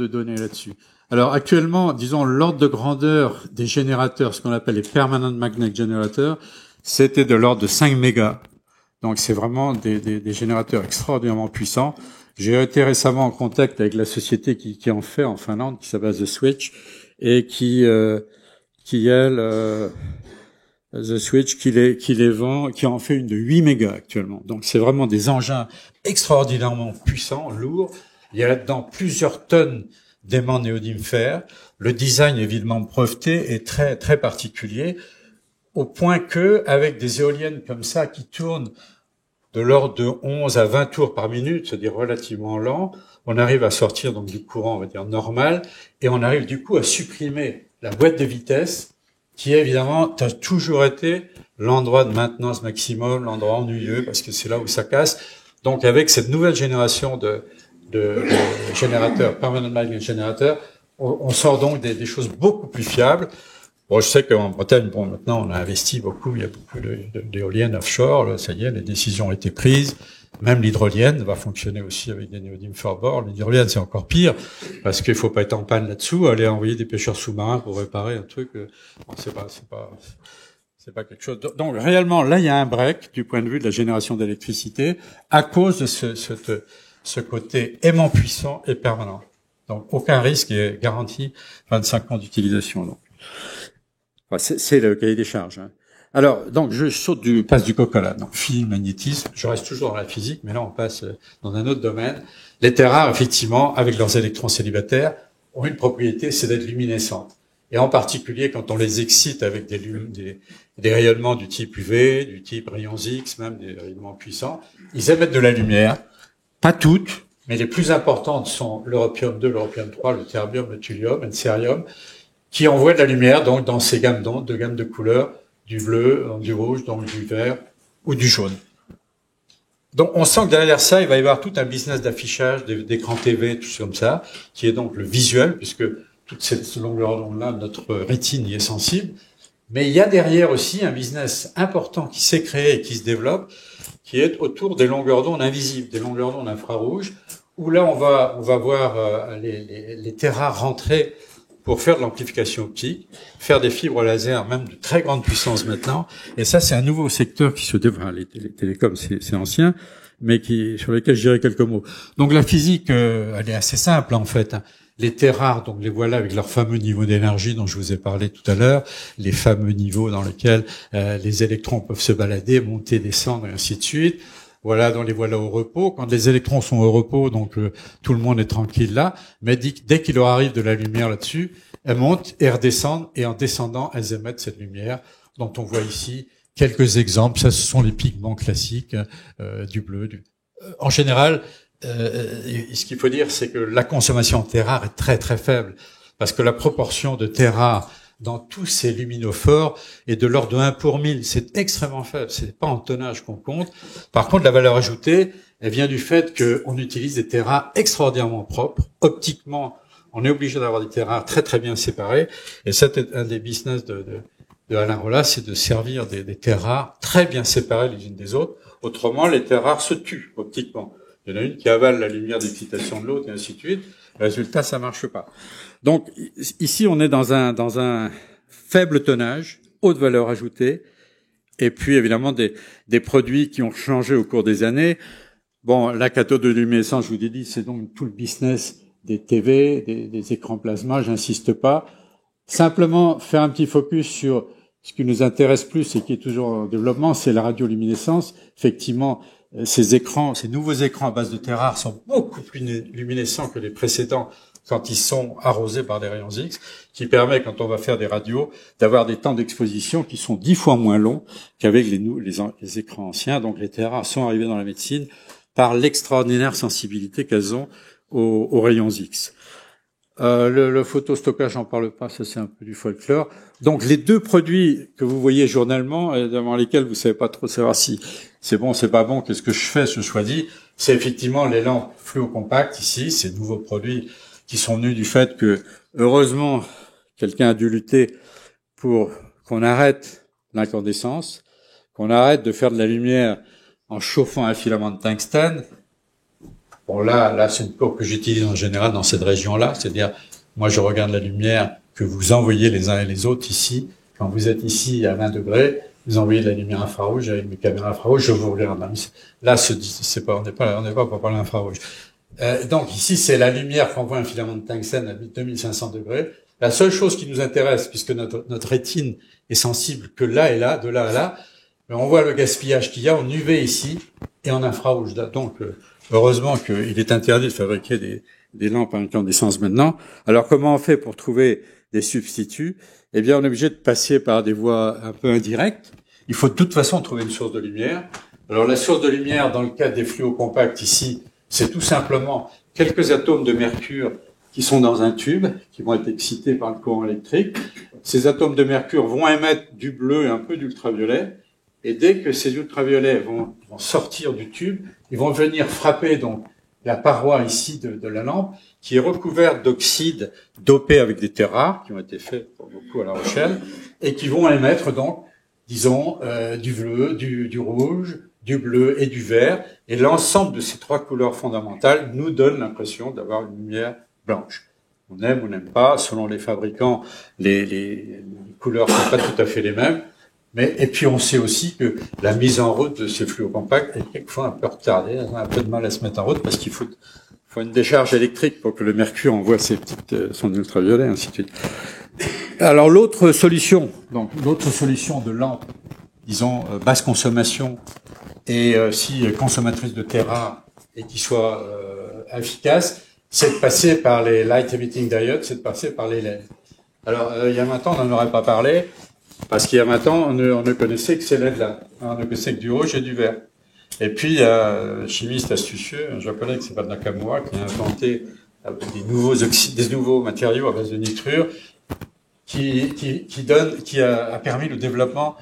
données là-dessus. Alors actuellement, disons, l'ordre de grandeur des générateurs, ce qu'on appelle les permanent magnet generators, c'était de l'ordre de 5 mégas. Donc c'est vraiment des générateurs extraordinairement puissants. J'ai été récemment en contact avec la société qui en fait en Finlande, qui s'appelle The Switch, et qui les vend, qui en fait une de 8 mégas actuellement. Donc c'est vraiment des engins extraordinairement puissants, lourds. Il y a là-dedans plusieurs tonnes d'aimants néodyme fer. Le design évidemment breveté est très très particulier, au point que avec des éoliennes comme ça qui tournent de l'ordre de 11 à 20 tours par minute, c'est-à-dire relativement lent, on arrive à sortir donc du courant, on va dire normal, et on arrive du coup à supprimer la boîte de vitesse, qui évidemment a toujours été l'endroit de maintenance maximum, l'endroit ennuyeux, parce que c'est là où ça casse. Donc avec cette nouvelle génération de générateurs, permanent magnet générateurs, on sort donc des choses beaucoup plus fiables. Bon, je sais qu'en Bretagne, maintenant, on a investi beaucoup, il y a beaucoup d'éoliennes offshore, là, ça y est, les décisions ont été prises. Même l'hydrolienne va fonctionner aussi avec des néodymes fort-bord. L'hydrolienne, c'est encore pire, parce qu'il faut pas être en panne là-dessous, aller envoyer des pêcheurs sous-marins pour réparer un truc, bon, c'est pas quelque chose. Donc, réellement, là, il y a un break du point de vue de la génération d'électricité à cause de ce côté aimant puissant et permanent. Donc, aucun risque est garanti 25 ans d'utilisation, donc. Enfin, c'est le cahier des charges, hein. Alors, donc, je passe du coq à l'âne. Donc, physique, magnétisme. Je reste toujours dans la physique, mais là, on passe dans un autre domaine. Les terres rares, effectivement, avec leurs électrons célibataires, ont une propriété, c'est d'être luminescentes. Et en particulier, quand on les excite avec des rayonnements du type UV, du type rayons X, même des rayonnements puissants, ils émettent de la lumière. Pas toutes, mais les plus importantes sont l'europium 2, l'europium 3, le terbium, le thulium et le cérium, qui envoient de la lumière, donc, dans ces gammes d'ondes, de gammes de couleurs, du bleu, du rouge, donc du vert ou du jaune. Donc on sent que derrière ça, il va y avoir tout un business d'affichage, d'écran TV, tout ça comme ça, qui est donc le visuel, puisque toute cette longueur d'onde-là, notre rétine y est sensible. Mais il y a derrière aussi un business important qui s'est créé et qui se développe, qui est autour des longueurs d'onde invisibles, des longueurs d'onde infrarouges, où là on va voir les terres rares rentrer pour faire de l'amplification optique, faire des fibres laser, même de très grande puissance maintenant. Et ça, c'est un nouveau secteur qui se développe. Les télécoms, c'est ancien, mais sur lesquels je dirais quelques mots. Donc la physique, elle est assez simple en fait. Les terres rares, donc les voilà avec leur fameux niveau d'énergie dont je vous ai parlé tout à l'heure, les fameux niveaux dans lesquels les électrons peuvent se balader, monter, descendre et ainsi de suite. Voilà, donc les voilà au repos. Quand les électrons sont au repos, donc tout le monde est tranquille là. Mais dès qu'il leur arrive de la lumière là-dessus, elles montent et redescendent. Et en descendant, elles émettent cette lumière dont on voit ici quelques exemples. Ça, ce sont les pigments classiques du bleu. En général, ce qu'il faut dire, c'est que la consommation de terres rares est très très faible, parce que la proportion de terres rares dans tous ces luminophores est de l'ordre de 1 pour 1000. C'est extrêmement faible. C'est pas en tonnage qu'on compte. Par contre, la valeur ajoutée, elle vient du fait qu'on utilise des terres rares extraordinairement propres. Optiquement, on est obligé d'avoir des terres rares très très bien séparées. Et c'est un des business de Alain Rollat, c'est de servir des terres rares très bien séparées les unes des autres. Autrement, les terres rares se tuent optiquement. Il y en a une qui avale la lumière d'excitation de l'autre et ainsi de suite. Résultat, ça marche pas. Donc ici, on est dans un faible tonnage, haute valeur ajoutée, et puis évidemment des produits qui ont changé au cours des années. Bon, la cathode de luminescence, je vous ai dit, c'est donc tout le business des TV, des écrans plasma. J'insiste pas. Simplement faire un petit focus sur ce qui nous intéresse plus et qui est toujours en développement, c'est la radioluminescence. Effectivement, ces nouveaux écrans à base de terres rares sont beaucoup plus luminescents que les précédents quand ils sont arrosés par des rayons X, qui permet, quand on va faire des radios, d'avoir des temps d'exposition qui sont 10 fois moins longs qu'avec les écrans anciens. Donc les terres rares sont arrivées dans la médecine par l'extraordinaire sensibilité qu'elles ont aux rayons X. Le photostockage, j'en parle pas, ça c'est un peu du folklore. Donc les deux produits que vous voyez journellement, devant lesquels vous savez pas trop savoir si c'est bon, c'est pas bon, qu'est-ce que je fais, je choisis, c'est effectivement les lampes fluocompactes ici, ces nouveaux produits qui sont venus du fait que, heureusement, quelqu'un a dû lutter pour qu'on arrête l'incandescence, qu'on arrête de faire de la lumière en chauffant un filament de tungstène. Bon, là, c'est une courbe que j'utilise en général dans cette région-là, c'est-à-dire, moi, je regarde la lumière que vous envoyez les uns et les autres ici. Quand vous êtes ici à 20 degrés, vous envoyez de la lumière infrarouge avec mes caméras infrarouges, je vous regarde. Là, on n'est pas pour parler infrarouge. Donc ici, c'est la lumière qu'envoie un filament de tungstène à 2500 degrés. La seule chose qui nous intéresse, puisque notre rétine est sensible que là et là, de là à là, mais on voit le gaspillage qu'il y a en UV ici et en infrarouge. Donc, heureusement qu'il est interdit de fabriquer des lampes à incandescence maintenant. Alors, comment on fait pour trouver des substituts? Eh bien, on est obligé de passer par des voies un peu indirectes. Il faut de toute façon trouver une source de lumière. Alors, la source de lumière, dans le cas des fluocompacts ici, c'est tout simplement quelques atomes de mercure qui sont dans un tube, qui vont être excités par le courant électrique. Ces atomes de mercure vont émettre du bleu et un peu d'ultraviolet. Et dès que ces ultraviolets vont sortir du tube, ils vont venir frapper donc la paroi ici de la lampe, qui est recouverte d'oxydes dopés avec des terres rares, qui ont été faits pour beaucoup à La Rochelle, et qui vont émettre donc, disons, du bleu, du rouge, du bleu et du vert. Et l'ensemble de ces trois couleurs fondamentales nous donne l'impression d'avoir une lumière blanche. On aime ou n'aime pas, selon les fabricants, les couleurs sont pas tout à fait les mêmes. Et puis on sait aussi que la mise en route de ces fluocompacts est quelquefois un peu retardée, on a un peu de mal à se mettre en route parce qu'il faut une décharge électrique pour que le mercure envoie son ultraviolet, ainsi de suite. Alors l'autre solution de lampe, disons basse consommation et aussi consommatrice de terres rares et qui soit efficace, c'est de passer par les light emitting diodes, c'est de passer par les LED. Alors il y a 20 ans on n'en aurait pas parlé. Parce qu'il y a 20 ans, on ne connaissait que ces LED-là. On ne connaissait que du rouge et du vert. Et puis, il y a un chimiste astucieux, un japonais qui s'appelle Nakamura, qui a inventé des nouveaux matériaux à base de nitrure, qui a permis le développement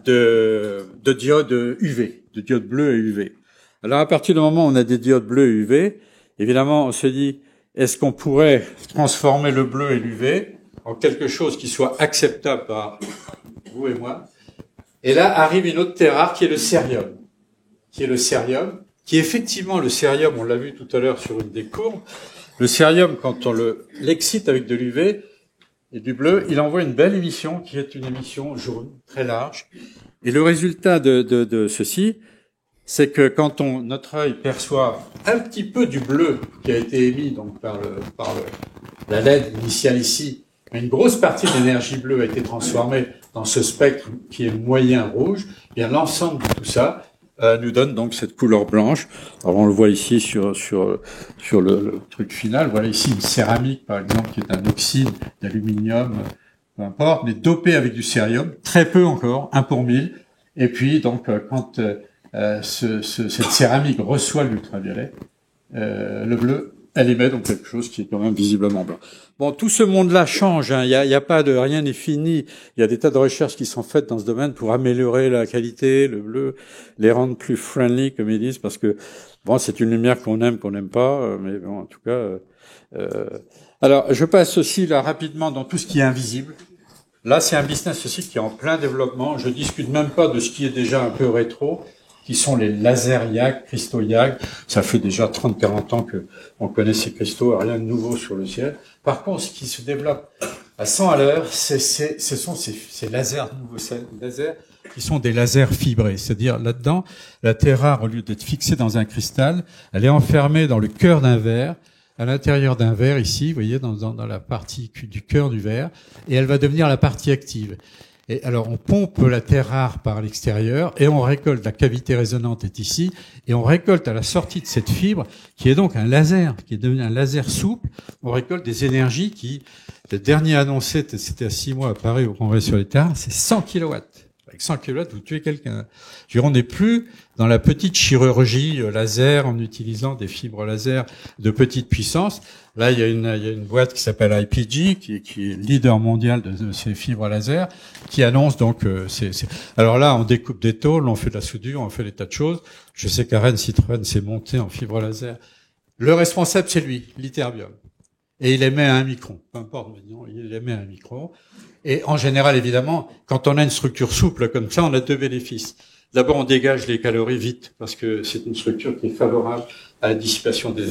de diodes UV, de diodes bleues et UV. Alors, à partir du moment où on a des diodes bleues et UV, évidemment, on se dit, est-ce qu'on pourrait transformer le bleu et l'UV en quelque chose qui soit acceptable par vous et moi. Et là arrive une autre terre rare qui est le cérium. Qui est effectivement le cérium, on l'a vu tout à l'heure sur une des courbes. Le cérium, quand on l'excite avec de l'UV et du bleu, il envoie une belle émission qui est une émission jaune, très large. Et le résultat de ceci, c'est que quand notre œil perçoit un petit peu du bleu qui a été émis donc par la LED initiale ici, mais une grosse partie de l'énergie bleue a été transformée dans ce spectre qui est moyen rouge, et bien l'ensemble de tout ça nous donne donc cette couleur blanche. Alors on le voit ici sur le truc final. Voilà ici une céramique par exemple qui est un oxyde d'aluminium, peu importe, mais dopé avec du cérium, très peu encore, 1 pour 1000. Et puis donc quand cette céramique reçoit l'ultraviolet, le bleu, elle émet donc quelque chose qui est quand même visiblement blanc. Bon, tout ce monde-là change, hein. Il y a pas de rien n'est fini. Il y a des tas de recherches qui sont faites dans ce domaine pour améliorer la qualité, le bleu, les rendre plus friendly, comme ils disent, parce que bon, c'est une lumière qu'on n'aime pas, mais bon, en tout cas. Alors, je passe aussi là rapidement dans tout ce qui est invisible. Là, c'est un business aussi qui est en plein développement. Je discute même pas de ce qui est déjà un peu rétro, qui sont les laser YAG, cristaux YAG. Ça fait déjà 30-40 ans que on connaît ces cristaux, rien de nouveau sur le ciel. Par contre, ce qui se développe à 100 à l'heure, ce sont ces lasers nouveaux lasers qui sont des lasers fibrés. C'est-à-dire, là-dedans, la terre rare, au lieu d'être fixée dans un cristal, elle est enfermée dans le cœur d'un verre, à l'intérieur d'un verre ici, vous voyez, dans la partie du cœur du verre, et elle va devenir la partie active. Et alors, on pompe la terre rare par l'extérieur et on récolte, la cavité résonante est ici, et on récolte à la sortie de cette fibre, qui est donc un laser, qui est devenu un laser souple, on récolte des énergies qui, le dernier annoncé, c'était à 6 mois à Paris au Congrès sur les terrains, c'est 100 kilowatts. Avec 100 kilowatts, vous tuez quelqu'un. Je veux dire, on n'est plus dans la petite chirurgie laser en utilisant des fibres laser de petite puissance. Là, il y a une boîte qui s'appelle IPG, qui est leader mondial de ces fibres laser, qui annonce donc, alors là, on découpe des tôles, on fait de la soudure, on fait des tas de choses. Je sais qu'Aren Citroën s'est monté en fibre laser. Le responsable, c'est lui, l'Iterbium. Et il émet à 1 micron. Peu importe, il émet à 1 micron. Et en général, évidemment, quand on a une structure souple comme ça, on a 2 bénéfices. D'abord, on dégage les calories vite, parce que c'est une structure qui est favorable à la dissipation des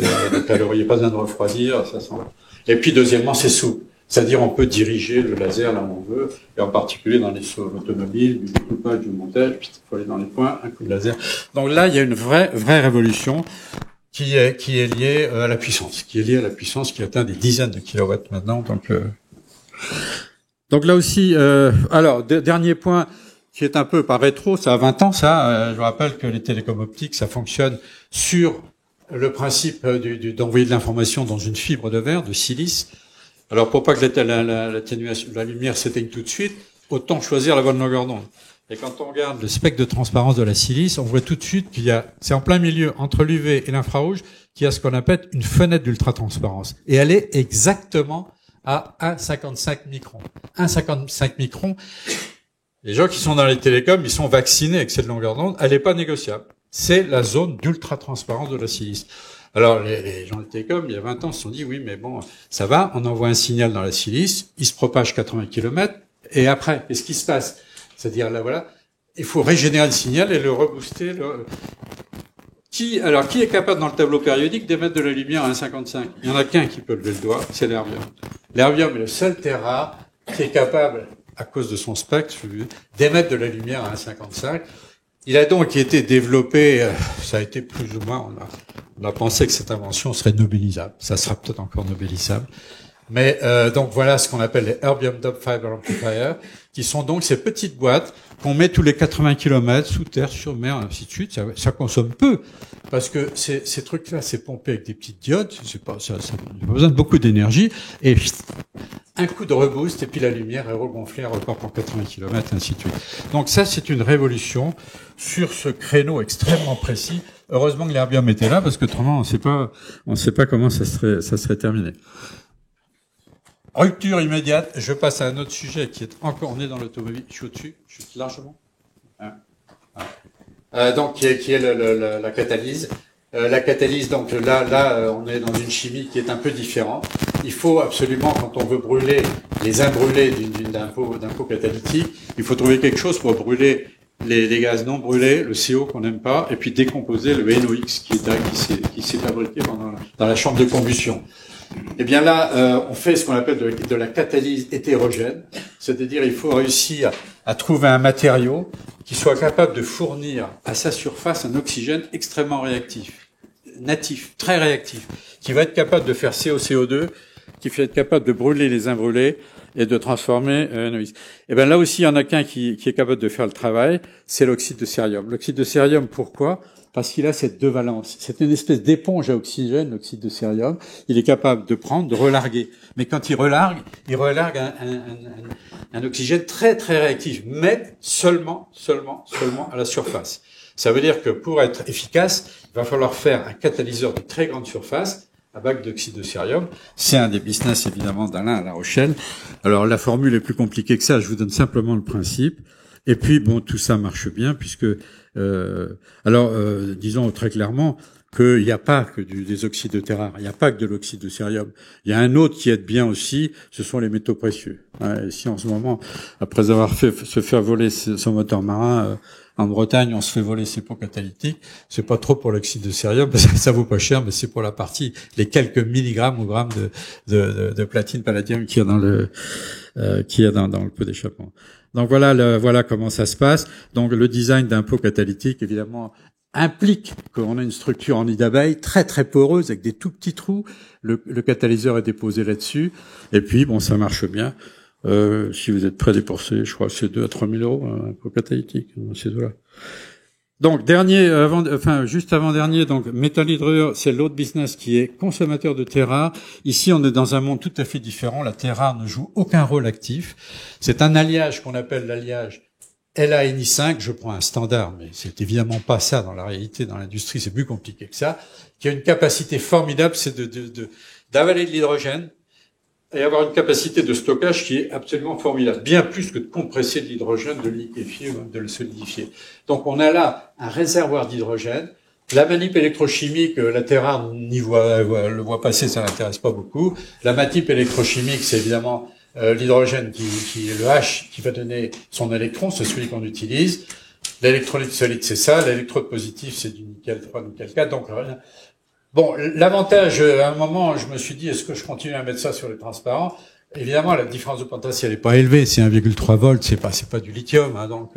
calories. Il n'y a pas besoin de refroidir, ça s'en va. Et puis, deuxièmement, c'est souple. C'est-à-dire, on peut diriger le laser là où on veut, et en particulier dans les sauts automobiles, du découpage, du montage, puis il faut aller dans les points, un coup de laser. Donc là, il y a une vraie révolution qui est liée à la puissance, qui atteint des dizaines de kilowatts maintenant. Donc là aussi, alors, dernier point qui est un peu par rétro, ça a 20 ans, ça. Je vous rappelle que les télécoms optiques, ça fonctionne sur le principe d'envoyer de l'information dans une fibre de verre, de silice. Alors, pour pas que l'atténuation de la lumière s'éteigne tout de suite, autant choisir la bonne longueur d'onde. Et quand on regarde le spectre de transparence de la silice, on voit tout de suite c'est en plein milieu, entre l'UV et l'infrarouge, qu'il y a ce qu'on appelle une fenêtre d'ultratransparence. Et elle est exactement à 1,55 microns. 1,55 microns. Les gens qui sont dans les télécoms, ils sont vaccinés avec cette longueur d'onde. Elle n'est pas négociable. C'est la zone d'ultra-transparence de la silice. Alors, les gens des télécoms, il y a 20 ans, se sont dit, oui, mais bon, ça va, on envoie un signal dans la silice, il se propage 80 km, et après, qu'est-ce qui se passe? C'est-à-dire, là, voilà, il faut régénérer le signal et le rebooster. Qui est capable dans le tableau périodique d'émettre de la lumière à 1,55? Il n'y en a qu'un qui peut lever le doigt, c'est l'erbium. L'erbium est le seul terre rare qui est capable, à cause de son spectre, d'émettre de la lumière à 1,55. Il a donc été développé, ça a été plus ou moins, on a pensé que cette invention serait nobelisable. Ça sera peut-être encore nobelisable. Mais donc voilà ce qu'on appelle les Erbium Doped Fiber Amplifiers, qui sont donc ces petites boîtes qu'on met tous les 80 km sous terre, sur mer, ainsi de suite. Ça consomme peu, parce que ces trucs-là, c'est pompé avec des petites diodes. Ça n'a pas besoin de beaucoup d'énergie. Et un coup de reboost, et puis la lumière est regonflée, elle repart pour 80 km, ainsi de suite. Donc ça, c'est une révolution sur ce créneau extrêmement précis. Heureusement que l'erbium était là, parce qu'autrement, on sait pas comment ça serait terminé. Rupture immédiate. Je passe à un autre sujet qui est encore, on est dans l'automobile. Je suis au-dessus, je suis largement. Donc, qui est la catalyse. La catalyse, donc là, on est dans une chimie qui est un peu différente. Il faut absolument, quand on veut brûler les imbrûlés d'un pot catalytique, il faut trouver quelque chose pour brûler les gaz non brûlés, le CO qu'on n'aime pas, et puis décomposer le NOx qui s'est fabriqué dans la chambre de combustion. Eh bien là, on fait ce qu'on appelle de la catalyse hétérogène, c'est-à-dire il faut réussir à trouver un matériau qui soit capable de fournir à sa surface un oxygène extrêmement réactif, natif, très réactif, qui va être capable de faire CO2, qui va être capable de brûler les imbrûlés et de transformer NOx. Eh bien là aussi, il y en a qu'un qui est capable de faire le travail, c'est l'oxyde de cérium. L'oxyde de cérium, pourquoi ? Parce qu'il a cette deux valences. C'est une espèce d'éponge à oxygène, l'oxyde de cérium. Il est capable de prendre, de relarguer. Mais quand il relargue un oxygène très, très réactif, mais seulement à la surface. Ça veut dire que pour être efficace, il va falloir faire un catalyseur de très grande surface à base d'oxyde de cérium. C'est un des business, évidemment, d'Alain à La Rochelle. Alors, la formule est plus compliquée que ça. Je vous donne simplement le principe. Et puis, bon, tout ça marche bien puisque, disons très clairement qu'il n'y a pas que des oxydes de terre rare, il n'y a pas que de l'oxyde de cérium. Il y a un autre qui aide bien aussi, ce sont les métaux précieux. Et si en ce moment, après avoir se faire voler son moteur marin, en Bretagne, on se fait voler ses pots catalytiques, c'est pas trop pour l'oxyde de cérium parce que ça vaut pas cher, mais c'est pour la partie, les quelques milligrammes ou grammes de platine palladium qu'il y a dans le pot d'échappement. Donc voilà comment ça se passe. Donc le design d'un pot catalytique, évidemment, implique qu'on a une structure en nid d'abeille très très poreuse avec des tout petits trous. Le catalyseur est déposé là-dessus. Et puis bon, ça marche bien. Si vous êtes prêt à dépenser, je crois que c'est 2 à 3 000 euros, un pot catalytique, ces deux-là. Donc, juste avant-dernier, donc, métal-hydrure, c'est l'autre business qui est consommateur de terres rares. Ici, on est dans un monde tout à fait différent. La terre rare ne joue aucun rôle actif. C'est un alliage qu'on appelle l'alliage LaNi5. Je prends un standard, mais c'est évidemment pas ça dans la réalité. Dans l'industrie, c'est plus compliqué que ça. Qui a une capacité formidable, c'est d'avaler de l'hydrogène et avoir une capacité de stockage qui est absolument formidable, bien plus que de compresser de l'hydrogène, de le liquéfier ou de le solidifier. Donc on a là un réservoir d'hydrogène. La manip électrochimique, la terre rare le voit passer, ça l'intéresse pas beaucoup. La manip électrochimique, c'est évidemment l'hydrogène qui est le H qui va donner son électron, c'est celui qu'on utilise. L'électrolyte solide, c'est ça. L'électrode positif, c'est du nickel 3, nickel 4. Donc bon, l'avantage, à un moment, je me suis dit, est-ce que je continue à mettre ça sur les transparents? Évidemment, la différence de potentiel n'est pas élevée, c'est 1,3 volts, c'est pas du lithium, hein, donc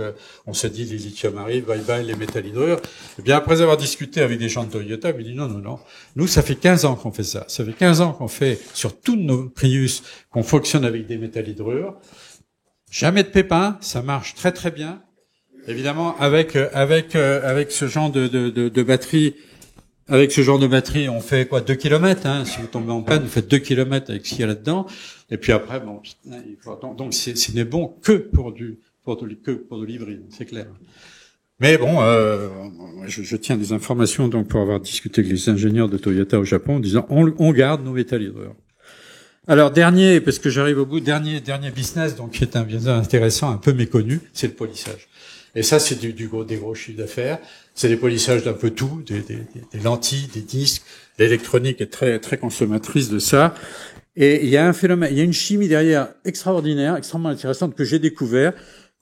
on s'est dit, les lithium arrivent, bye bye, les métal-hydrures. Et bien, après avoir discuté avec des gens de Toyota, ils m'ont dit, non, nous, ça fait 15 ans qu'on fait ça. Ça fait 15 ans qu'on fait, sur tous nos Prius, qu'on fonctionne avec des métal-hydrures. Jamais de pépins, ça marche très très bien. Évidemment, avec ce genre de batterie, avec ce genre de batterie, on fait quoi, 2 kilomètres, hein. Si vous tombez en panne, vous faites 2 kilomètres avec ce qu'il y a là-dedans. Et puis après, bon, donc ce n'est bon que pour de l'hybride, c'est clair. Mais bon, je tiens des informations donc pour avoir discuté avec les ingénieurs de Toyota au Japon en disant on garde nos métal-hydrures. Alors parce que j'arrive au bout, dernier business donc qui est un business intéressant, un peu méconnu, c'est le polissage. Et ça, c'est des gros chiffres d'affaires. C'est des polissages d'un peu tout, des lentilles, des disques. L'électronique est très, très consommatrice de ça. Et il y a un phénomène, il y a une chimie derrière extraordinaire, extrêmement intéressante que j'ai découvert,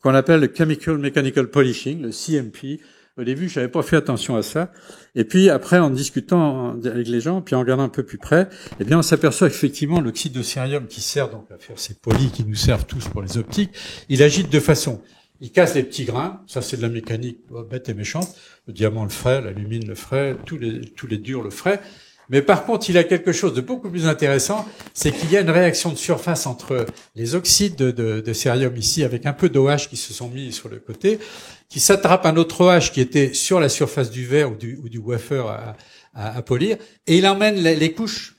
qu'on appelle le Chemical Mechanical Polishing, le CMP. Au début, j'avais pas fait attention à ça. Et puis après, en discutant avec les gens, puis en regardant un peu plus près, eh bien, on s'aperçoit qu'effectivement, l'oxyde de cérium qui sert donc à faire ces polis qui nous servent tous pour les optiques, il agit de deux façons. Il casse les petits grains, ça c'est de la mécanique bête et méchante. Le diamant le ferait, l'alumine le ferait, tous les durs le feraient. Mais par contre, il a quelque chose de beaucoup plus intéressant, c'est qu'il y a une réaction de surface entre les oxydes de cérium ici, avec un peu d'OH qui se sont mis sur le côté, qui s'attrape un autre OH qui était sur la surface du verre ou du wafer à polir, et il emmène les couche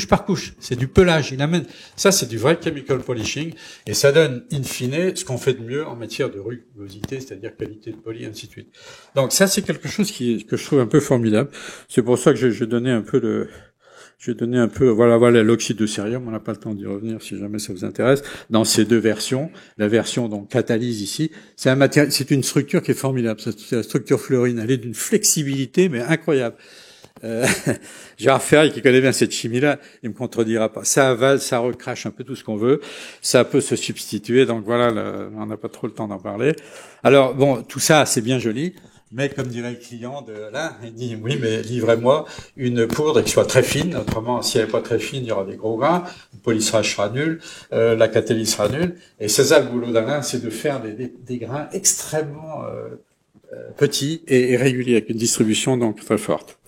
par couche. C'est du pelage. Il amène, ça c'est du vrai chemical polishing, et ça donne, in fine, ce qu'on fait de mieux en matière de rugosité, c'est-à-dire qualité de poli, ainsi de suite. Donc ça c'est quelque chose que je trouve un peu formidable. C'est pour ça que je donnais un peu voilà, l'oxyde de cérium, on n'a pas le temps d'y revenir si jamais ça vous intéresse, dans ces deux versions. La version, donc, catalyse ici, c'est une structure qui est formidable. C'est la structure fluorine. Elle est d'une flexibilité, mais incroyable. Gérard Ferry, qui connaît bien cette chimie-là, il me contredira pas. Ça avale, ça recrache un peu tout ce qu'on veut. Ça peut se substituer. Donc voilà, on n'a pas trop le temps d'en parler. Alors bon, tout ça, c'est bien joli. Mais comme dirait le client de là, il dit oui, mais livrez-moi une poudre qui soit très fine. Autrement, si elle n'est pas très fine, il y aura des gros grains. Le polissage sera nul, la catalyse sera nulle. Et c'est ça le boulot d'Alain, c'est de faire des grains extrêmement petits et réguliers, avec une distribution donc très forte.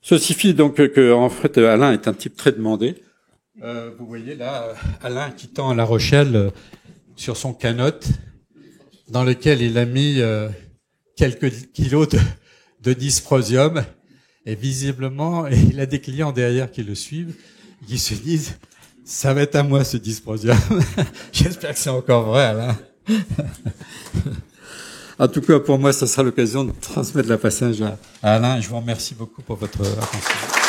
Ceci fait donc que en fait Alain est un type très demandé. Vous voyez là Alain quittant La Rochelle sur son canotte, dans lequel il a mis quelques kilos de dysprosium, et visiblement il a des clients derrière qui le suivent, qui se disent ça va être à moi ce dysprosium. J'espère que c'est encore vrai, Alain. En tout cas, pour moi, ça sera l'occasion de transmettre la passage à Alain. Je vous remercie beaucoup pour votre attention.